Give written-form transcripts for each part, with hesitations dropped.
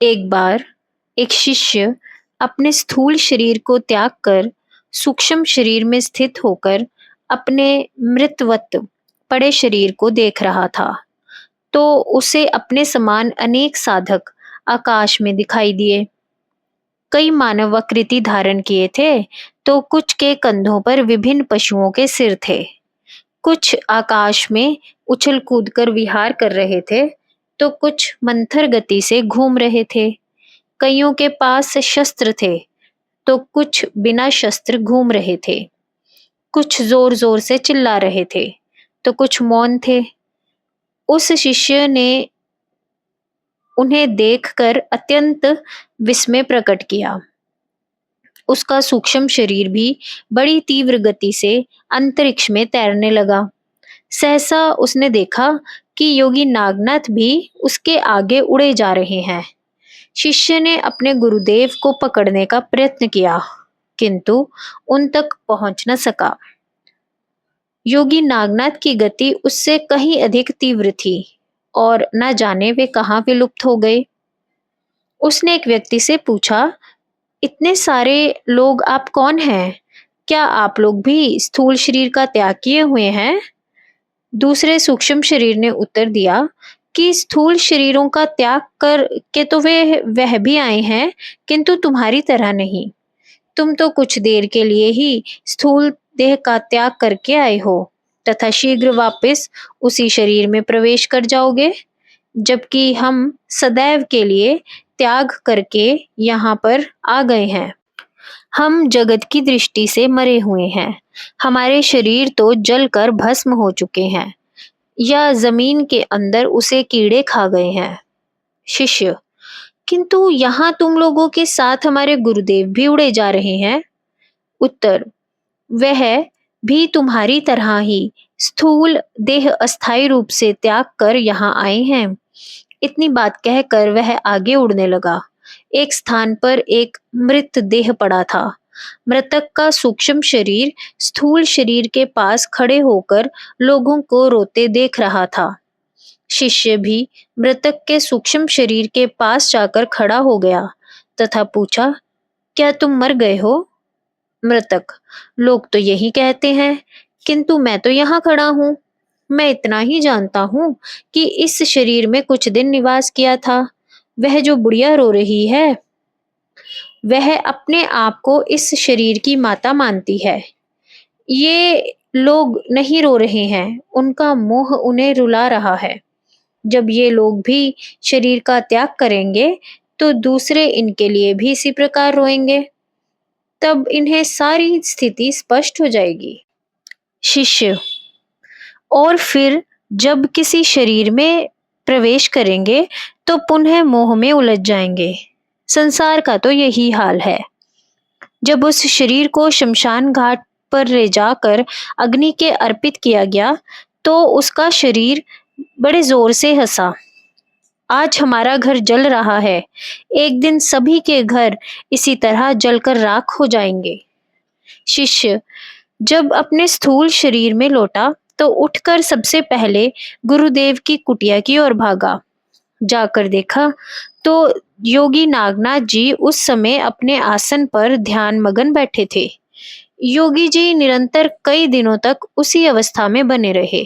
एक बार एक शिष्य अपने स्थूल शरीर को त्याग कर सूक्ष्म शरीर में स्थित होकर अपने मृतवत पड़े शरीर को देख रहा था। तो उसे अपने समान अनेक साधक आकाश में दिखाई दिए। कई मानव आकृति धारण किए थे, तो कुछ के कंधों पर विभिन्न पशुओं के सिर थे। कुछ आकाश में उछल कूद कर विहार कर रहे थे, तो कुछ मंथर गति से घूम रहे थे। कईयों के पास शस्त्र थे, तो कुछ बिना शस्त्र घूम रहे थे। कुछ जोर जोर से चिल्ला रहे थे, तो कुछ मौन थे। उस शिष्य ने उन्हें देखकर अत्यंत विस्मय प्रकट किया। उसका सूक्ष्म शरीर भी बड़ी तीव्र गति से अंतरिक्ष में तैरने लगा। सहसा उसने देखा कि योगी नागनाथ भी उसके आगे उड़े जा रहे हैं। शिष्य ने अपने गुरुदेव को पकड़ने का प्रयत्न किया, किंतु उन तक पहुंच न सका। योगी नागनाथ की गति उससे कहीं अधिक तीव्र थी और न जाने वे कहाँ विलुप्त हो गए। उसने एक व्यक्ति से पूछा, इतने सारे लोग आप कौन हैं? क्या आप लोग भी स्थूल शरीर का त्याग किए हुए हैं? दूसरे सूक्ष्म शरीर ने उत्तर दिया कि स्थूल शरीरों का त्याग कर के तो वे वह भी आए हैं, किंतु तुम्हारी तरह नहीं। तुम तो कुछ देर के लिए ही स्थूल देह का त्याग करके आए हो तथा शीघ्र वापस उसी शरीर में प्रवेश कर जाओगे, जबकि हम सदैव के लिए त्याग करके यहाँ पर आ गए हैं। हम जगत की दृष्टि से मरे हुए हैं। हमारे शरीर तो जलकर भस्म हो चुके हैं या जमीन के अंदर उसे कीड़े खा गए हैं। शिष्य, किंतु यहाँ तुम लोगों के साथ हमारे गुरुदेव भी उड़े जा रहे हैं। उत्तर, वह भी तुम्हारी तरह ही स्थूल देह अस्थायी रूप से त्याग कर यहाँ आए हैं। इतनी बात कहकर वह आगे उड़ने लगा। एक स्थान पर एक मृत देह पड़ा था। मृतक का सूक्ष्म शरीर स्थूल शरीर के पास खड़े होकर लोगों को रोते देख रहा था। शिष्य भी मृतक के सूक्ष्म शरीर के पास जाकर खड़ा हो गया तथा पूछा, क्या तुम मर गए हो? मृतक, लोग तो यही कहते हैं, किंतु मैं तो यहाँ खड़ा हूँ। मैं इतना ही जानता हूँ कि इस शरीर में कुछ दिन निवास किया था। वह जो बुढ़िया रो रही है, वह अपने आप को इस शरीर की माता मानती है। ये लोग नहीं रो रहे हैं, उनका मोह उन्हें रुला रहा है। जब ये लोग भी शरीर का त्याग करेंगे, तो दूसरे इनके लिए भी इसी प्रकार रोएंगे। तब इन्हें सारी स्थिति स्पष्ट हो जाएगी। शिष्य, और फिर जब किसी शरीर में प्रवेश करेंगे तो पुनः मोह में उलझ जाएंगे। संसार का तो यही हाल है। जब उस शरीर को शमशान घाट पर ले जाकर अग्नि के अर्पित किया गया, तो उसका शरीर बड़े जोर से हंसा। आज हमारा घर जल रहा है, एक दिन सभी के घर इसी तरह जलकर राख हो जाएंगे। शिष्य जब अपने स्थूल शरीर में लौटा, तो उठकर सबसे पहले गुरुदेव की कुटिया की ओर भागा। जाकर देखा तो योगी नागनाथ जी उस समय अपने आसन पर ध्यान मगन बैठे थे। योगी जी निरंतर कई दिनों तक उसी अवस्था में बने रहे।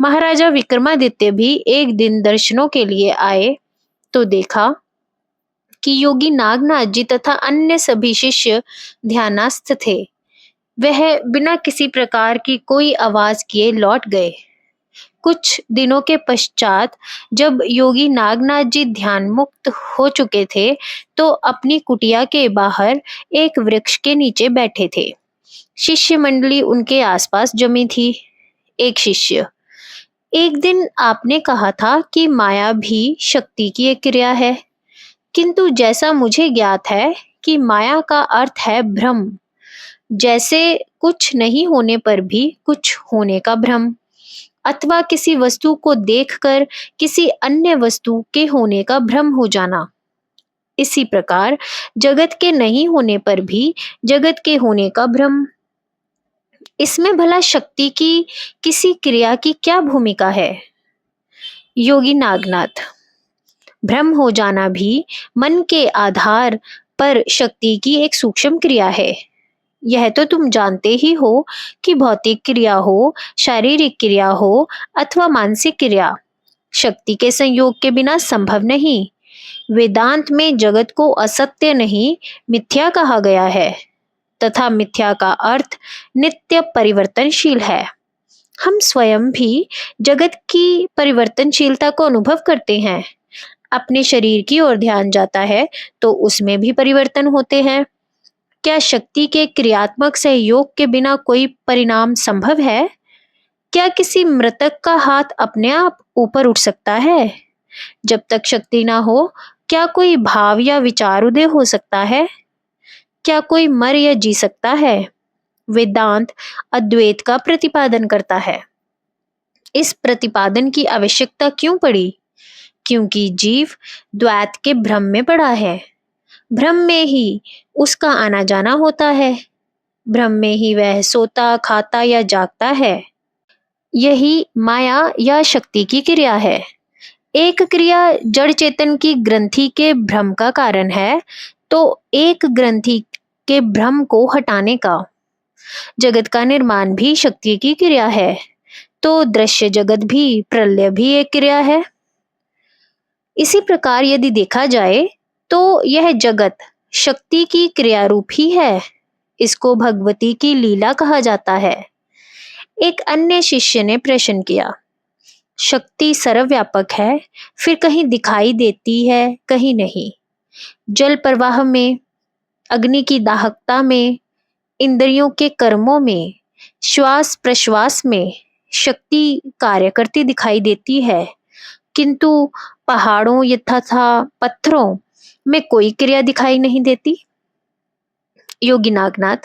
महाराजा विक्रमादित्य भी एक दिन दर्शनों के लिए आए, तो देखा कि योगी नागनाथ जी तथा अन्य सभी शिष्य ध्यानस्थ थे। वह बिना किसी प्रकार की कोई आवाज किए लौट गए। कुछ दिनों के पश्चात जब योगी नागनाथ जी ध्यान मुक्त हो चुके थे, तो अपनी कुटिया के बाहर एक वृक्ष के नीचे बैठे थे। शिष्य मंडली उनके आसपास जमी थी। एक शिष्य, एक दिन आपने कहा था कि माया भी शक्ति की एक क्रिया है, किंतु जैसा मुझे ज्ञात है कि माया का अर्थ है भ्रम। जैसे कुछ नहीं होने पर भी कुछ होने का भ्रम, अथवा किसी वस्तु को देखकर किसी अन्य वस्तु के होने का भ्रम हो जाना। इसी प्रकार जगत के नहीं होने पर भी जगत के होने का भ्रम। इसमें भला शक्ति की किसी क्रिया की क्या भूमिका है? योगी नागनाथ, भ्रम हो जाना भी मन के आधार पर शक्ति की एक सूक्ष्म क्रिया है। यह तो तुम जानते ही हो कि भौतिक क्रिया हो, शारीरिक क्रिया हो अथवा मानसिक क्रिया, शक्ति के संयोग के बिना संभव नहीं। वेदांत में जगत को असत्य नहीं, मिथ्या कहा गया है, तथा मिथ्या का अर्थ नित्य परिवर्तनशील है। हम स्वयं भी जगत की परिवर्तनशीलता को अनुभव करते हैं। अपने शरीर की ओर ध्यान जाता है तो उसमें भी परिवर्तन होते हैं। क्या शक्ति के क्रियात्मक सहयोग के बिना कोई परिणाम संभव है? क्या किसी मृतक का हाथ अपने आप ऊपर उठ सकता है? जब तक शक्ति ना हो, क्या कोई भाव या विचार उदय हो सकता है? क्या कोई मर या जी सकता है? वेदांत अद्वैत का प्रतिपादन करता है। इस प्रतिपादन की आवश्यकता क्यों पड़ी? क्योंकि जीव द्वैत के भ्रम में पड़ा है। भ्रम में ही उसका आना जाना होता है। भ्रम में ही वह सोता, खाता या जागता है। यही माया या शक्ति की क्रिया है। एक क्रिया जड़ चेतन की ग्रंथि के भ्रम का कारण है, तो एक ग्रंथि के भ्रम को हटाने का। जगत का निर्माण भी शक्ति की क्रिया है, तो दृश्य जगत भी, प्रलय भी एक क्रिया है। इसी प्रकार यदि देखा जाए तो यह जगत शक्ति की क्रिया रूप ही है। इसको भगवती की लीला कहा जाता है। एक अन्य शिष्य ने प्रश्न किया, शक्ति सर्वव्यापक है, फिर कहीं दिखाई देती है, कहीं नहीं। जल प्रवाह में, अग्नि की दाहकता में, इंद्रियों के कर्मों में, श्वास प्रश्वास में शक्ति कार्य करती दिखाई देती है, किंतु पहाड़ों तथा पत्थरों में कोई क्रिया दिखाई नहीं देती। योगी नागनाथ,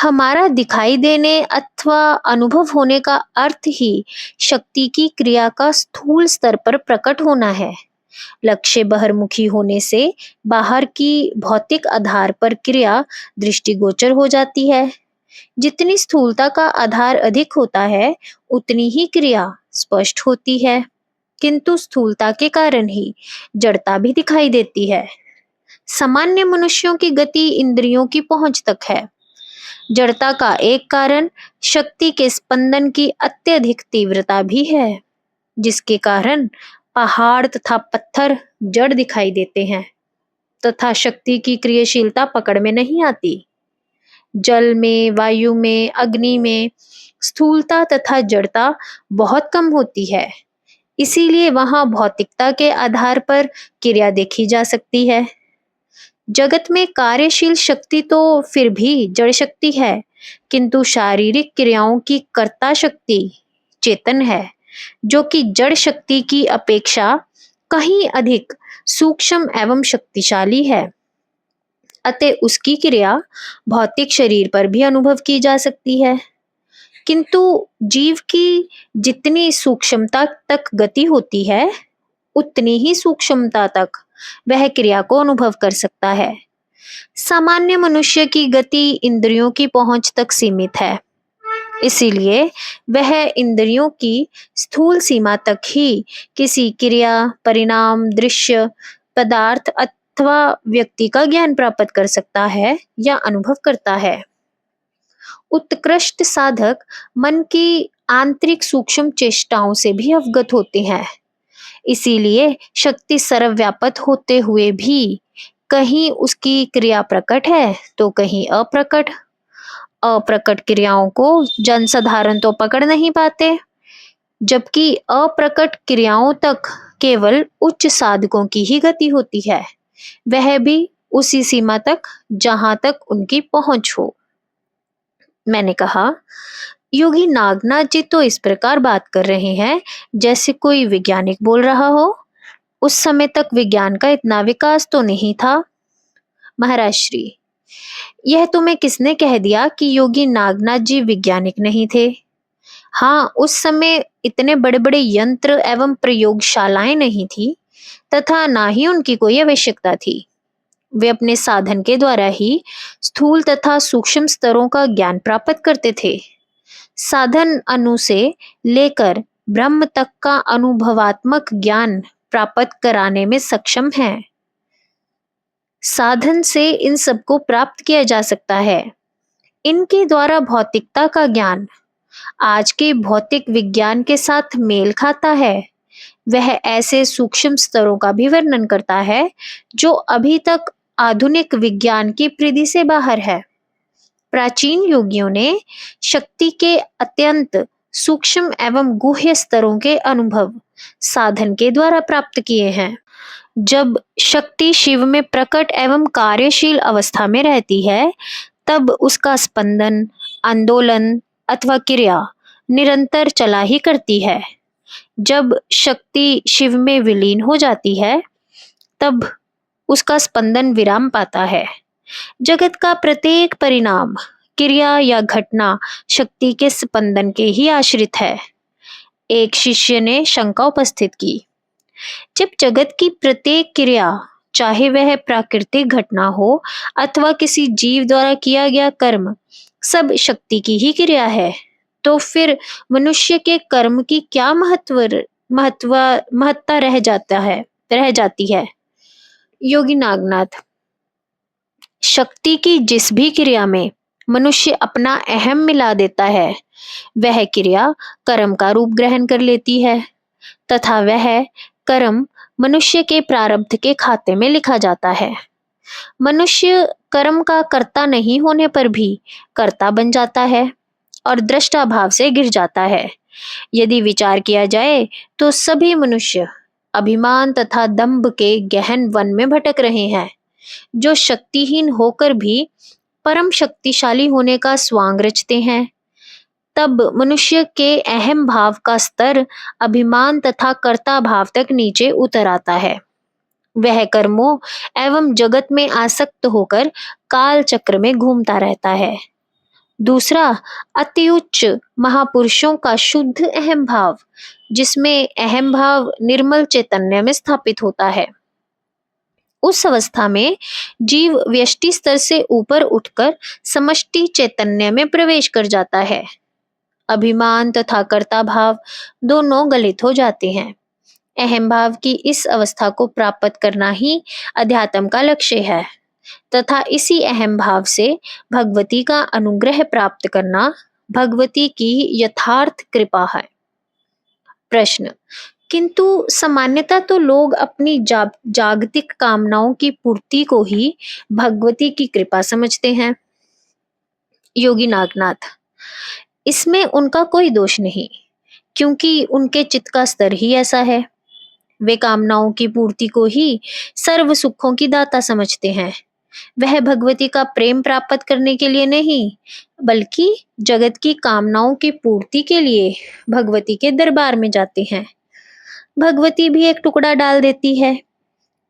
हमारा दिखाई देने अथवा अनुभव होने का अर्थ ही शक्ति की क्रिया का स्थूल स्तर पर प्रकट होना है। लक्ष्य बहिर्मुखी होने से बाहर की भौतिक आधार पर क्रिया दृष्टिगोचर हो जाती है। जितनी स्थूलता का आधार अधिक होता है, उतनी ही क्रिया स्पष्ट होती है, किंतु स्थूलता के कारण ही जड़ता भी दिखाई देती है। सामान्य मनुष्यों की गति इंद्रियों की पहुंच तक है। जड़ता का एक कारण शक्ति के स्पंदन की अत्यधिक तीव्रता भी है, जिसके कारण पहाड़ तथा पत्थर जड़ दिखाई देते हैं, तथा शक्ति की क्रियाशीलता पकड़ में नहीं आती। जल में, वायु में, अग्नि में स्थूलता तथा जड़ता बहुत कम होती है, इसीलिए वहां भौतिकता के आधार पर क्रिया देखी जा सकती है। जगत में कार्यशील शक्ति तो फिर भी जड़ शक्ति है, किंतु शारीरिक क्रियाओं की कर्ता शक्ति चेतन है, जो कि जड़ शक्ति की अपेक्षा कहीं अधिक सूक्ष्म एवं शक्तिशाली है। अतः उसकी क्रिया भौतिक शरीर पर भी अनुभव की जा सकती है, किंतु जीव की जितनी सूक्ष्मता तक गति होती है, उतनी ही सूक्ष्मता तक वह क्रिया को अनुभव कर सकता है। सामान्य मनुष्य की गति इंद्रियों की पहुंच तक सीमित है, इसीलिए वह इंद्रियों की स्थूल सीमा तक ही किसी क्रिया, परिणाम, दृश्य, पदार्थ अथवा व्यक्ति का ज्ञान प्राप्त कर सकता है या अनुभव करता है। उत्कृष्ट साधक मन की आंतरिक सूक्ष्म चेष्टाओं से भी अवगत होते हैं। इसीलिए शक्ति सर्वव्यापक होते हुए भी कहीं उसकी क्रिया प्रकट है तो कहीं अप्रकट। अप्रकट क्रियाओं को जनसाधारण तो पकड़ नहीं पाते, जबकि अप्रकट क्रियाओं तक केवल उच्च साधकों की ही गति होती है, वह भी उसी सीमा तक जहां तक उनकी पहुंच हो। मैंने कहा, योगी नागनाथ जी तो इस प्रकार बात कर रहे हैं जैसे कोई वैज्ञानिक बोल रहा हो। उस समय तक विज्ञान का इतना विकास तो नहीं था। महाराज श्री, यह तुम्हें किसने कह दिया कि योगी नागनाथ जी वैज्ञानिक नहीं थे? हाँ, उस समय इतने बड़े बड़े यंत्र एवं प्रयोगशालाएं नहीं थी, तथा ना ही उनकी कोई आवश्यकता थी। वे अपने साधन के द्वारा ही स्थूल तथा सूक्ष्म स्तरों का ज्ञान प्राप्त करते थे। साधन अनु से लेकर ब्रह्म तक का अनुभवात्मक ज्ञान प्राप्त कराने में सक्षम हैं। साधन से इन सबको प्राप्त किया जा सकता है। इनके द्वारा भौतिकता का ज्ञान आज के भौतिक विज्ञान के साथ मेल खाता है। वह ऐसे सूक्ष्म स्तरों का भी वर्णन करता है जो अभी तक आधुनिक विज्ञान की परिधि से बाहर है। प्राचीन योगियों ने शक्ति के अत्यंत सूक्ष्म एवं गुह्य स्तरों के अनुभव साधन के द्वारा प्राप्त किए हैं। जब शक्ति शिव में प्रकट एवं कार्यशील अवस्था में रहती है, तब उसका स्पंदन, आंदोलन अथवा क्रिया निरंतर चला ही करती है। जब शक्ति शिव में विलीन हो जाती है, तब उसका स्पंदन विराम पाता है। जगत का प्रत्येक परिणाम, क्रिया या घटना शक्ति के स्पंदन के ही आश्रित है। एक शिष्य ने शंका उपस्थित की, जब जगत की प्रत्येक क्रिया, चाहे वह प्राकृतिक घटना हो अथवा किसी जीव द्वारा किया गया कर्म, सब शक्ति की ही क्रिया है, तो फिर मनुष्य के कर्म की क्या महत्ता रह जाती है। योगी नागनाथ, शक्ति की जिस भी क्रिया में मनुष्य अपना अहम मिला देता है, वह क्रिया कर्म का रूप ग्रहण कर लेती है तथा वह कर्म मनुष्य के प्रारब्ध के खाते में लिखा जाता है। मनुष्य कर्म का कर्ता नहीं होने पर भी कर्ता बन जाता है और दृष्टा भाव से गिर जाता है। यदि विचार किया जाए तो सभी मनुष्य अभिमान तथा दंभ के गहन वन में भटक रहे हैं, जो शक्तिहीन होकर भी परम शक्तिशाली होने का स्वांग रचते हैं। तब मनुष्य के अहम भाव का स्तर अभिमान तथा कर्ता भाव तक नीचे उतर आता है। वह कर्मों एवं जगत में आसक्त होकर काल चक्र में घूमता रहता है। दूसरा, अति उच्च महापुरुषों का शुद्ध अहम भाव, जिसमें अहम भाव निर्मल चैतन्य में स्थापित होता है। उस अवस्था में जीव व्यष्टि स्तर से ऊपर उठकर समष्टि चैतन्य में प्रवेश कर जाता है। अभिमान तथा कर्ता भाव दोनों गलित हो जाते हैं। अहम भाव की इस अवस्था को प्राप्त करना ही अध्यात्म का लक्ष्य है तथा इसी अहम भाव से भगवती का अनुग्रह प्राप्त करना भगवती की यथार्थ कृपा है। प्रश्न, किंतु सामान्यतः तो लोग अपनी जागतिक कामनाओं की पूर्ति को ही भगवती की कृपा समझते हैं। योगी नागनाथ, इसमें उनका कोई दोष नहीं, क्योंकि उनके चित्त का स्तर ही ऐसा है। वे कामनाओं की पूर्ति को ही सर्व सुखों की दाता समझते हैं। वह भगवती का प्रेम प्राप्त करने के लिए नहीं, बल्कि जगत की कामनाओं की पूर्ति के लिए भगवती के दरबार में जाते हैं। भगवती भी एक टुकड़ा डाल देती है।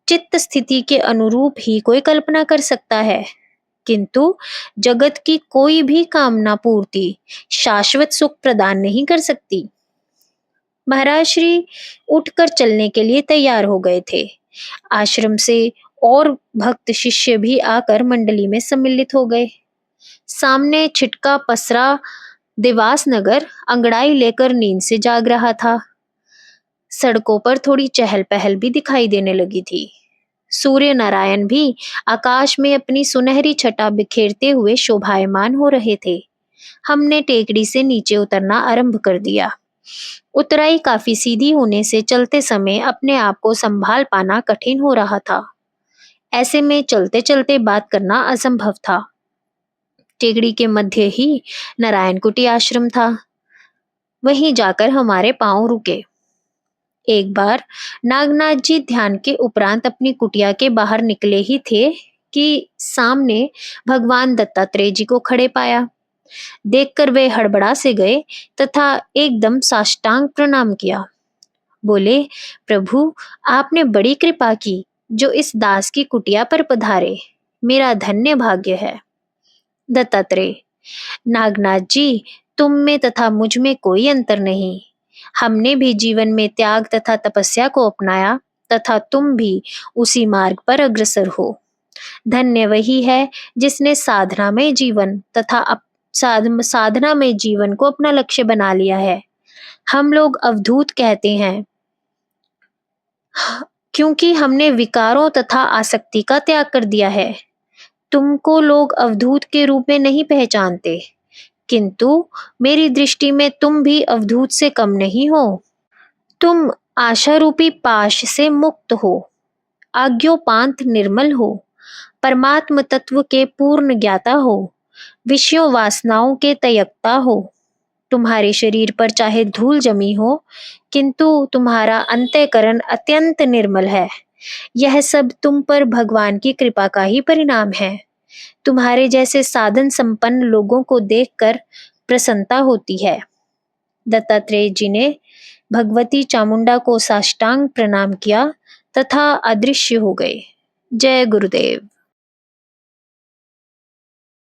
चित्त स्थिति के अनुरूप ही कोई कल्पना कर सकता है, किंतु जगत की कोई भी कामना पूर्ति शाश्वत सुख प्रदान नहीं कर सकती। महाराज श्री उठकर चलने के लिए तैयार हो गए थे। आश्रम से और भक्त शिष्य भी आकर मंडली में सम्मिलित हो गए। सामने छिटका पसरा देवास नगर अंगड़ाई लेकर नींद से जाग रहा था। सड़कों पर थोड़ी चहल पहल भी दिखाई देने लगी थी। सूर्य नारायण भी आकाश में अपनी सुनहरी छटा बिखेरते हुए शोभायमान हो रहे थे। हमने टेकड़ी से नीचे उतरना आरंभ कर दिया। उतराई काफी सीधी होने से चलते समय अपने आप को संभाल पाना कठिन हो रहा था। ऐसे में चलते चलते बात करना असंभव था। टेकड़ी के मध्य ही नारायण कुटी आश्रम था। वहीं जाकर हमारे पांव रुके। एक बार नागनाथ जी ध्यान के उपरांत अपनी कुटिया के बाहर निकले ही थे कि सामने भगवान दत्तात्रेय जी को खड़े पाया। देखकर वे हड़बड़ा से गए तथा एकदम साष्टांग प्रणाम किया। बोले, प्रभु, आपने बड़ी कृपा की जो इस दास की कुटिया पर पधारे। मेरा धन्य भाग्य है। दत्तात्रेय, नागनाथ जी, तुम में तथा मुझ में कोई अंतर नहीं। हमने भी जीवन में त्याग तथा तपस्या को अपनाया तथा तुम भी उसी मार्ग पर अग्रसर हो। धन्य वही है जिसने साधना में जीवन तथा साधना में जीवन को अपना लक्ष्य बना लिया है। हम लोग अवधूत कहते हैं। क्योंकि हमने विकारों तथा आसक्ति का त्याग कर दिया है। तुमको लोग अवधूत के रूप में नहीं पहचानते, किंतु मेरी दृष्टि में तुम भी अवधूत से कम नहीं हो। तुम आशा रूपी पाश से मुक्त हो, आज्ञोपांत निर्मल हो, परमात्म तत्व के पूर्ण ज्ञाता हो, विषयों वासनाओं के तयक्ता हो। तुम्हारे शरीर पर चाहे धूल जमी हो, किंतु तुम्हारा अंतःकरण अत्यंत निर्मल है। यह सब तुम पर भगवान की कृपा का ही परिणाम है। तुम्हारे जैसे साधन संपन्न लोगों को देखकर प्रसन्नता होती है। दत्तात्रेय जी ने भगवती चामुंडा को साष्टांग प्रणाम किया तथा अदृश्य हो गए। जय गुरुदेव।